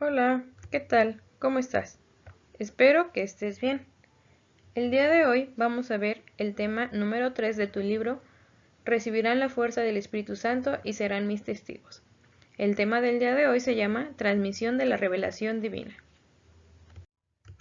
Hola, ¿qué tal? ¿Cómo estás? Espero que estés bien. El día de hoy vamos a ver el tema número 3 de tu libro, Recibirán la fuerza del Espíritu Santo y serán mis testigos. El tema del día de hoy se llama Transmisión de la Revelación Divina.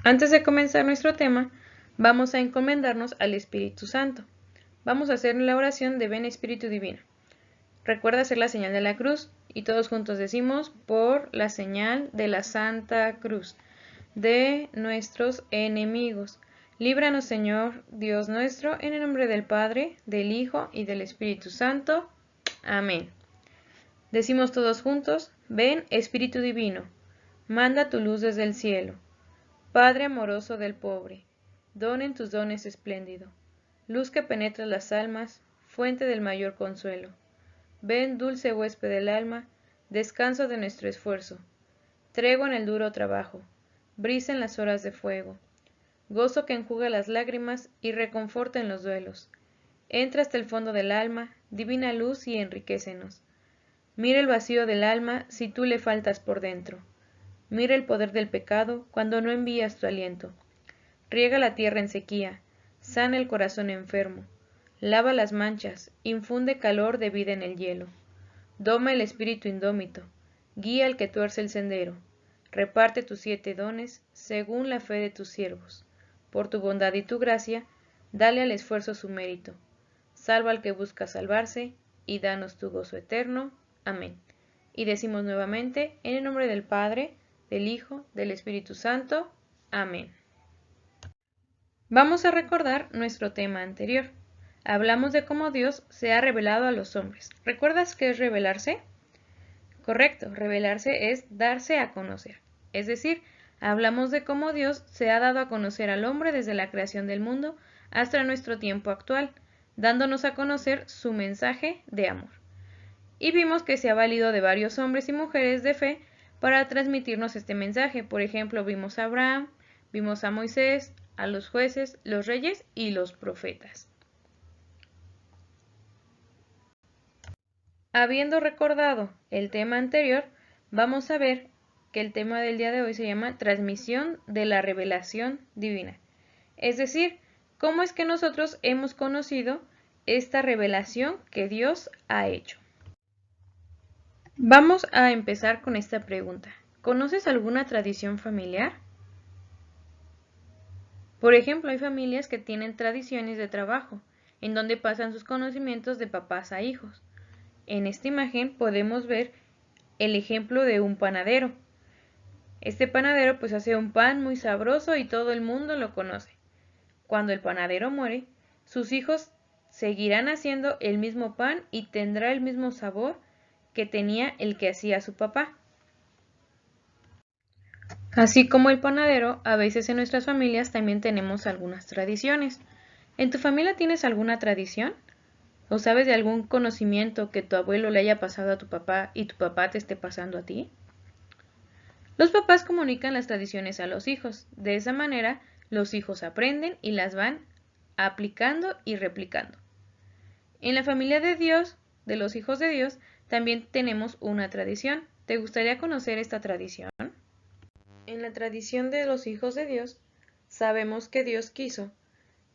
Antes de comenzar nuestro tema, vamos a encomendarnos al Espíritu Santo. Vamos a hacer la oración de Ven Espíritu Divino. Recuerda hacer la señal de la cruz y todos juntos decimos por la señal de la Santa Cruz de nuestros enemigos. Líbranos, Señor, Dios nuestro, en el nombre del Padre, del Hijo y del Espíritu Santo. Amén. Decimos todos juntos, ven, Espíritu Divino, manda tu luz desde el cielo. Padre amoroso del pobre, donen tus dones espléndido, luz que penetra las almas, fuente del mayor consuelo. Ven, dulce huésped del alma, descanso de nuestro esfuerzo, tregua en el duro trabajo, brisa en las horas de fuego, gozo que enjuga las lágrimas y reconforta en los duelos. Entra hasta el fondo del alma, divina luz, y enriquécenos. Mira el vacío del alma si tú le faltas por dentro. Mira el poder del pecado cuando no envías tu aliento. Riega la tierra en sequía, sana el corazón enfermo, lava las manchas, infunde calor de vida en el hielo. Doma el espíritu indómito, guía al que tuerce el sendero. Reparte tus 7 dones según la fe de tus siervos. Por tu bondad y tu gracia, dale al esfuerzo su mérito. Salva al que busca salvarse, y danos tu gozo eterno. Amén. Y decimos nuevamente, en el nombre del Padre, del Hijo, del Espíritu Santo. Amén. Vamos a recordar nuestro tema anterior. Hablamos de cómo Dios se ha revelado a los hombres. ¿Recuerdas qué es revelarse? Correcto, revelarse es darse a conocer. Es decir, hablamos de cómo Dios se ha dado a conocer al hombre desde la creación del mundo hasta nuestro tiempo actual, dándonos a conocer su mensaje de amor. Y vimos que se ha valido de varios hombres y mujeres de fe para transmitirnos este mensaje. Por ejemplo, vimos a Abraham, vimos a Moisés, a los jueces, los reyes y los profetas. Habiendo recordado el tema anterior, vamos a ver que el tema del día de hoy se llama Transmisión de la Revelación Divina. Es decir, cómo es que nosotros hemos conocido esta revelación que Dios ha hecho. Vamos a empezar con esta pregunta. ¿Conoces alguna tradición familiar? Por ejemplo, hay familias que tienen tradiciones de trabajo, en donde pasan sus conocimientos de papás a hijos. En esta imagen podemos ver el ejemplo de un panadero. Este panadero pues hace un pan muy sabroso y todo el mundo lo conoce. Cuando el panadero muere, sus hijos seguirán haciendo el mismo pan y tendrá el mismo sabor que tenía el que hacía su papá. Así como el panadero, a veces en nuestras familias también tenemos algunas tradiciones. ¿En tu familia tienes alguna tradición? ¿O sabes de algún conocimiento que tu abuelo le haya pasado a tu papá y tu papá te esté pasando a ti? Los papás comunican las tradiciones a los hijos. De esa manera, los hijos aprenden y las van aplicando y replicando. En la familia de Dios, de los hijos de Dios, también tenemos una tradición. ¿Te gustaría conocer esta tradición? En la tradición de los hijos de Dios, sabemos que Dios quiso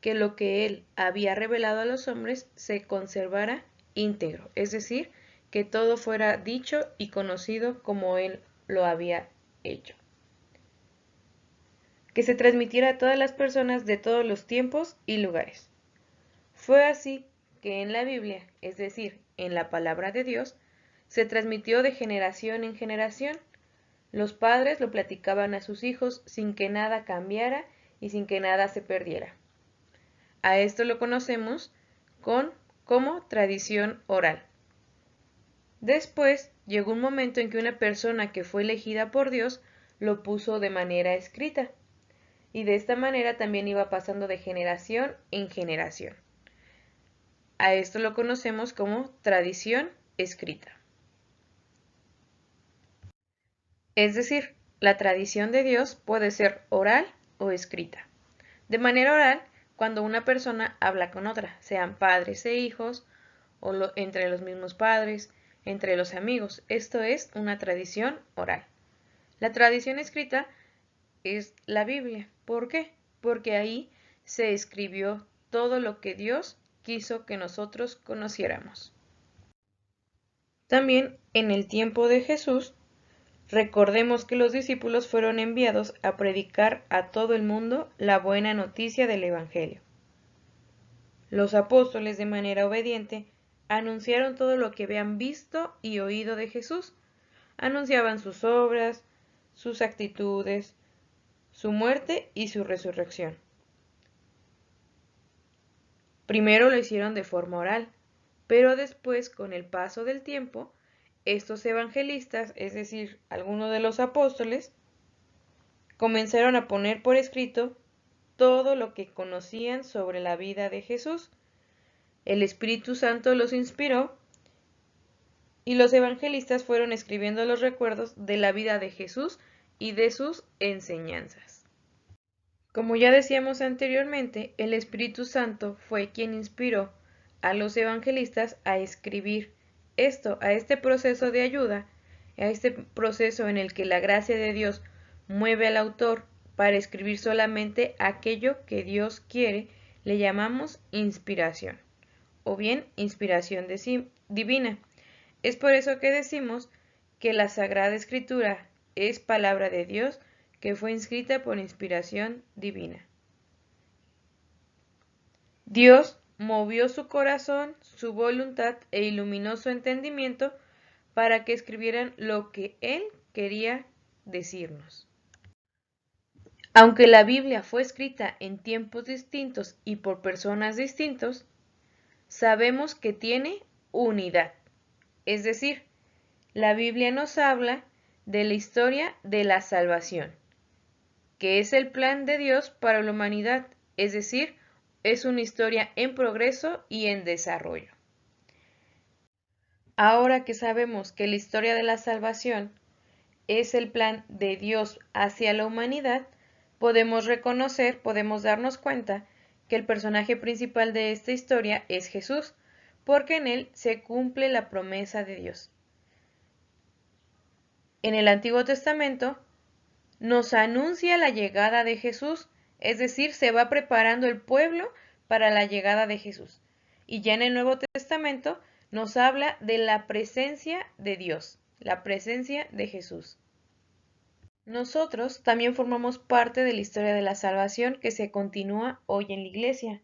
que lo que Él había revelado a los hombres se conservara íntegro, es decir, que todo fuera dicho y conocido como Él lo había hecho. Que se transmitiera a todas las personas de todos los tiempos y lugares. Fue así que en la Biblia, es decir, en la palabra de Dios, se transmitió de generación en generación. Los padres lo platicaban a sus hijos sin que nada cambiara y sin que nada se perdiera. A esto lo conocemos como tradición oral. Después llegó un momento en que una persona que fue elegida por Dios lo puso de manera escrita, y de esta manera también iba pasando de generación en generación. A esto lo conocemos como tradición escrita. Es decir, la tradición de Dios puede ser oral o escrita. De manera oral, cuando una persona habla con otra, sean padres e hijos, o entre los mismos padres, entre los amigos. Esto es una tradición oral. La tradición escrita es la Biblia. ¿Por qué? Porque ahí se escribió todo lo que Dios quiso que nosotros conociéramos. También en el tiempo de Jesús, recordemos que los discípulos fueron enviados a predicar a todo el mundo la buena noticia del Evangelio. Los apóstoles, de manera obediente, anunciaron todo lo que habían visto y oído de Jesús. Anunciaban sus obras, sus actitudes, su muerte y su resurrección. Primero lo hicieron de forma oral, pero después, con el paso del tiempo, estos evangelistas, es decir, algunos de los apóstoles, comenzaron a poner por escrito todo lo que conocían sobre la vida de Jesús. El Espíritu Santo los inspiró y los evangelistas fueron escribiendo los recuerdos de la vida de Jesús y de sus enseñanzas. Como ya decíamos anteriormente, el Espíritu Santo fue quien inspiró a los evangelistas a escribir a este proceso de ayuda, a este proceso en el que la gracia de Dios mueve al autor para escribir solamente aquello que Dios quiere, le llamamos inspiración, o bien inspiración divina. Es por eso que decimos que la Sagrada Escritura es palabra de Dios que fue escrita por inspiración divina. Dios movió su corazón, su voluntad e iluminó su entendimiento para que escribieran lo que Él quería decirnos. Aunque la Biblia fue escrita en tiempos distintos y por personas distintos, sabemos que tiene unidad. Es decir, la Biblia nos habla de la historia de la salvación, que es el plan de Dios para la humanidad, es decir, es una historia en progreso y en desarrollo. Ahora que sabemos que la historia de la salvación es el plan de Dios hacia la humanidad, podemos darnos cuenta que el personaje principal de esta historia es Jesús, porque en él se cumple la promesa de Dios. En el Antiguo Testamento nos anuncia la llegada de Jesús, es decir, se va preparando el pueblo para la llegada de Jesús. Y ya en el Nuevo Testamento nos habla de la presencia de Dios, la presencia de Jesús. Nosotros también formamos parte de la historia de la salvación que se continúa hoy en la Iglesia,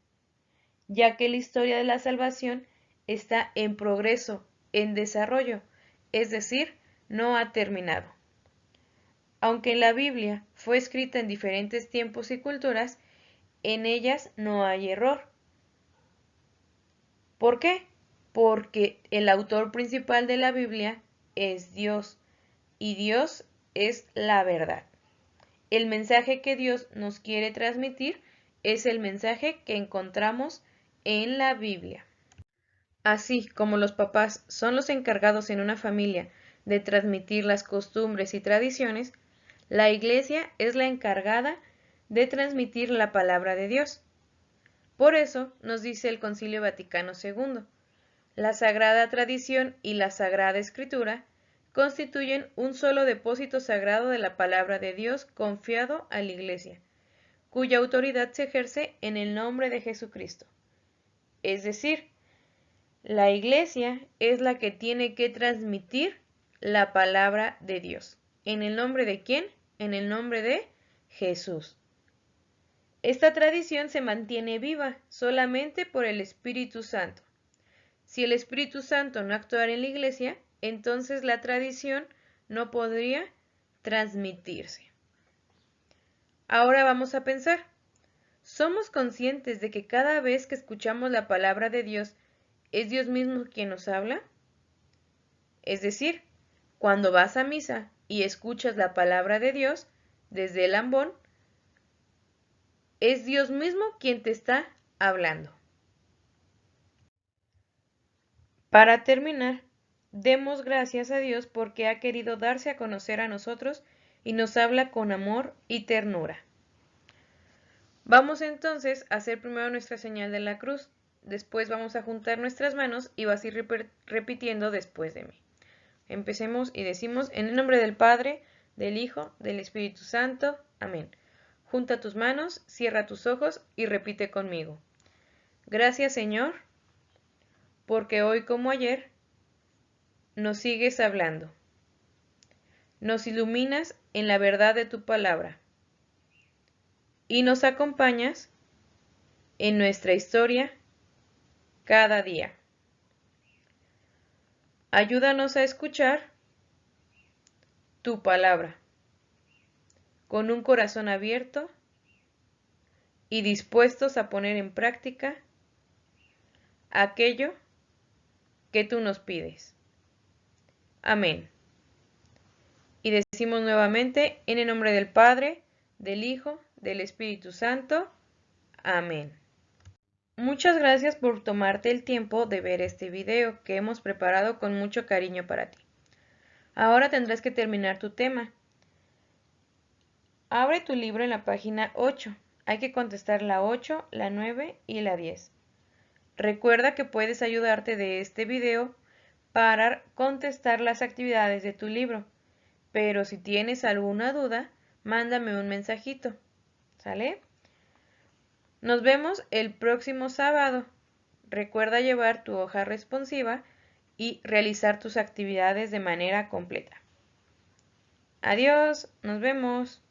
ya que la historia de la salvación está en progreso, en desarrollo, es decir, no ha terminado. Aunque la Biblia fue escrita en diferentes tiempos y culturas, en ellas no hay error. ¿Por qué? Porque el autor principal de la Biblia es Dios, y Dios es la verdad. El mensaje que Dios nos quiere transmitir es el mensaje que encontramos en la Biblia. Así como los papás son los encargados en una familia de transmitir las costumbres y tradiciones, la Iglesia es la encargada de transmitir la palabra de Dios. Por eso nos dice el Concilio Vaticano II, la Sagrada Tradición y la Sagrada Escritura constituyen un solo depósito sagrado de la palabra de Dios confiado a la Iglesia, cuya autoridad se ejerce en el nombre de Jesucristo. Es decir, la Iglesia es la que tiene que transmitir la palabra de Dios. ¿En el nombre de quién? En el nombre de Jesús. Esta tradición se mantiene viva solamente por el Espíritu Santo. Si el Espíritu Santo no actuara en la Iglesia, entonces la tradición no podría transmitirse. Ahora vamos a pensar, ¿somos conscientes de que cada vez que escuchamos la palabra de Dios, es Dios mismo quien nos habla? Es decir, cuando vas a misa y escuchas la palabra de Dios desde el ambón, es Dios mismo quien te está hablando. Para terminar, demos gracias a Dios porque ha querido darse a conocer a nosotros y nos habla con amor y ternura. Vamos entonces a hacer primero nuestra señal de la cruz, después vamos a juntar nuestras manos y vas a ir repitiendo después de mí. Empecemos y decimos: en el nombre del Padre, del Hijo, del Espíritu Santo. Amén. Junta tus manos, cierra tus ojos y repite conmigo. Gracias, Señor, porque hoy como ayer nos sigues hablando. Nos iluminas en la verdad de tu palabra y nos acompañas en nuestra historia cada día. Ayúdanos a escuchar tu palabra con un corazón abierto y dispuestos a poner en práctica aquello que tú nos pides. Amén. Y decimos nuevamente, en el nombre del Padre, del Hijo, del Espíritu Santo. Amén. Muchas gracias por tomarte el tiempo de ver este video que hemos preparado con mucho cariño para ti. Ahora tendrás que terminar tu tema. Abre tu libro en la página 8. Hay que contestar la 8, la 9 y la 10. Recuerda que puedes ayudarte de este video para contestar las actividades de tu libro. Pero si tienes alguna duda, mándame un mensajito. ¿Sale? Nos vemos el próximo sábado. Recuerda llevar tu hoja responsiva y realizar tus actividades de manera completa. Adiós, nos vemos.